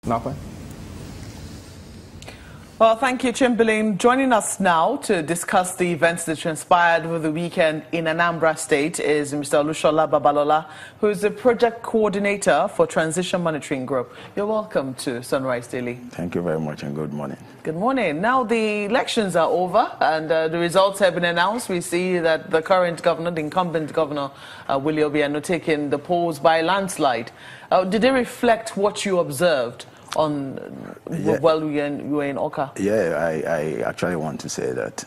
Nothing. Well, thank you, Chamberlain. Joining us now to discuss the events that transpired over the weekend in Anambra State is Mr. Olushola Babalola, who is the project coordinator for Transition Monitoring Group. You're welcome to Sunrise Daily. Thank you very much and good morning. Good morning. Now, the elections are over and the results have been announced. We see that the current governor, the incumbent governor, Willie Obiano, taking the polls by a landslide. Did they reflect what you observed on while you were in Oka? Yeah, I actually want to say that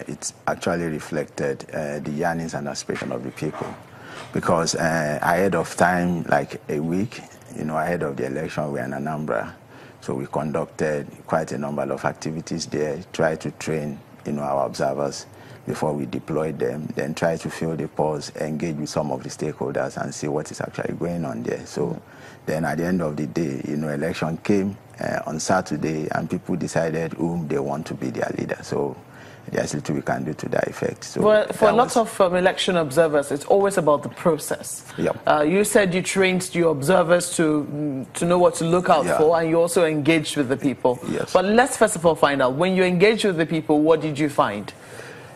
it's actually reflected the yearnings and aspirations of the people, because ahead of time, like a week, ahead of the election, we were in Anambra, so we conducted quite a number of activities there, tried to train our observers before we deployed them, then try to fill the polls, engage with some of the stakeholders and see what is actually going on there. So then at the end of the day, election came on Saturday and people decided whom they want to be their leader. So there's little we can do to that effect. So well, for lots of election observers, it's always about the process. Yep. You said you trained your observers to know what to look out for, and you also engaged with the people. Yes. But let's first of all find out, when you engaged with the people, what did you find?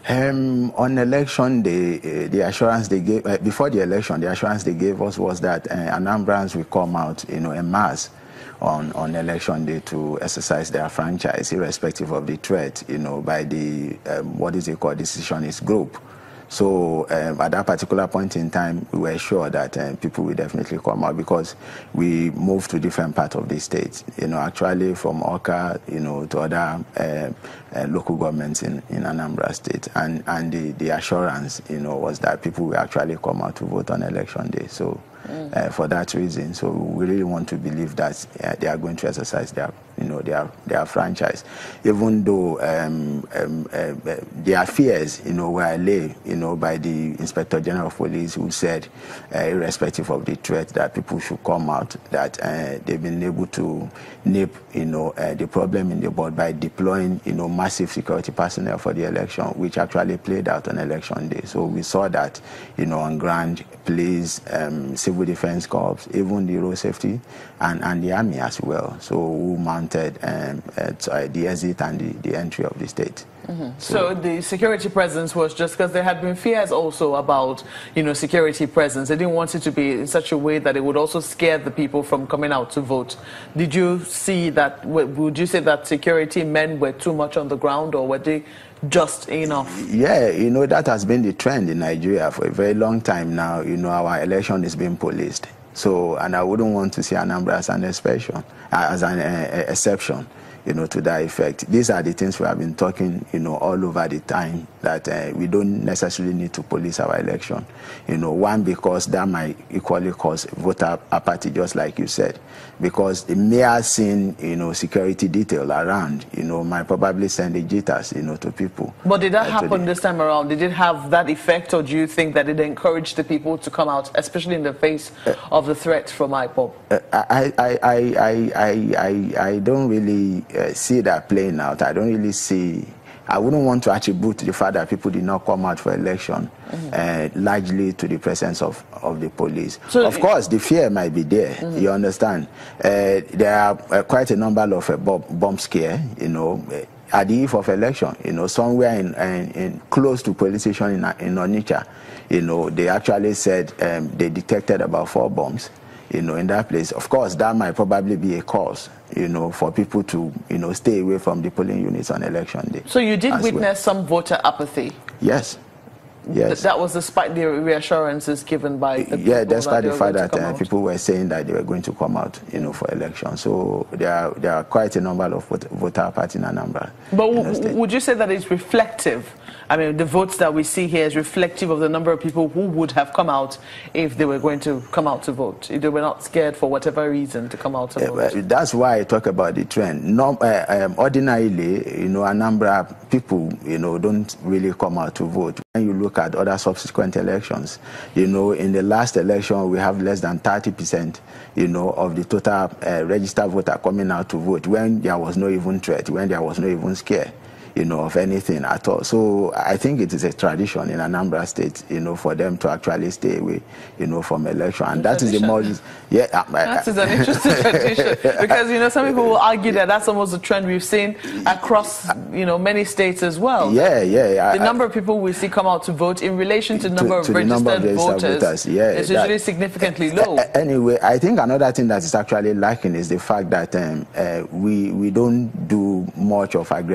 On election day, the assurance they gave, before the election, the assurance they gave us was that Anambrans will come out, en masse on election day to exercise their franchise, irrespective of the threat, by the, what is it called, decisionist group. So at that particular point in time, we were sure that people will definitely come out, because we moved to different parts of the state, actually from Oka, to other local governments in Anambra State. And the assurance, was that people will actually come out to vote on election day. So for that reason, so we really want to believe that they are going to exercise their franchise, even though their fears, were allayed, by the Inspector General of Police, who said, irrespective of the threat, that people should come out, that they've been able to nip, the problem in the bud by deploying, massive security personnel for the election, which actually played out on election day. So we saw that, on ground, police, civil defense corps, even the road safety, and the army as well. So who mounted the exit and the entry of the state. So the security presence was just because there had been fears also about, security presence. They didn't want it to be in such a way that it would also scare the people from coming out to vote. Did you see that? Would you say that security men were too much on the ground, or were they just enough? Yeah, that has been the trend in Nigeria for a very long time now. Our election is being policed. So, and I wouldn't want to see Anambra as an exception, to that effect. These are the things we have been talking, all over the time, that we don't necessarily need to police our election. One, because that might equally cause voter apathy, just like you said, because the mere seeing, security detail around, might probably send the jitters, to people. But did that happen this time around? Did it have that effect, or do you think that it encouraged the people to come out, especially in the face of the threat from IPOB? I don't really see that playing out. I don't really see. I wouldn't want to attribute the fact that people did not come out for election largely to the presence of the police. So of course, the fear might be there. You understand? There are quite a number of bomb scare, at the eve of election, somewhere in close to police station in Onitsha, they actually said they detected about 4 bombs, in that place. Of course, that might probably be a cause, for people to, stay away from the polling units on election day. So you did witness some voter apathy? Yes. Yes. That was despite the reassurances given by the people. Yeah, despite the fact that people were saying that they were going to come out, for election. So there are quite a number of voter apathy in Anambra. But would you say that it's reflective? I mean, the votes that we see here is reflective of the number of people who would have come out if they were going to come out to vote, if they were not scared for whatever reason to come out to vote. That's why I talk about the trend. Ordinarily, Anambra people, don't really come out to vote. When you look at other subsequent elections, in the last election, we have less than 30%, of the total registered voter coming out to vote when there was no even threat, when there was no even scare. of anything at all. So I think it is a tradition in Anambra State, for them to actually stay away, from election. And that is the most, yeah. That is an interesting tradition, because, some people will argue that that's almost a trend we've seen across, many states as well. Yeah. The number of people we see come out to vote in relation to the number of registered voters is usually significantly low. Anyway, I think another thing that is actually lacking is the fact that we don't do much of aggressive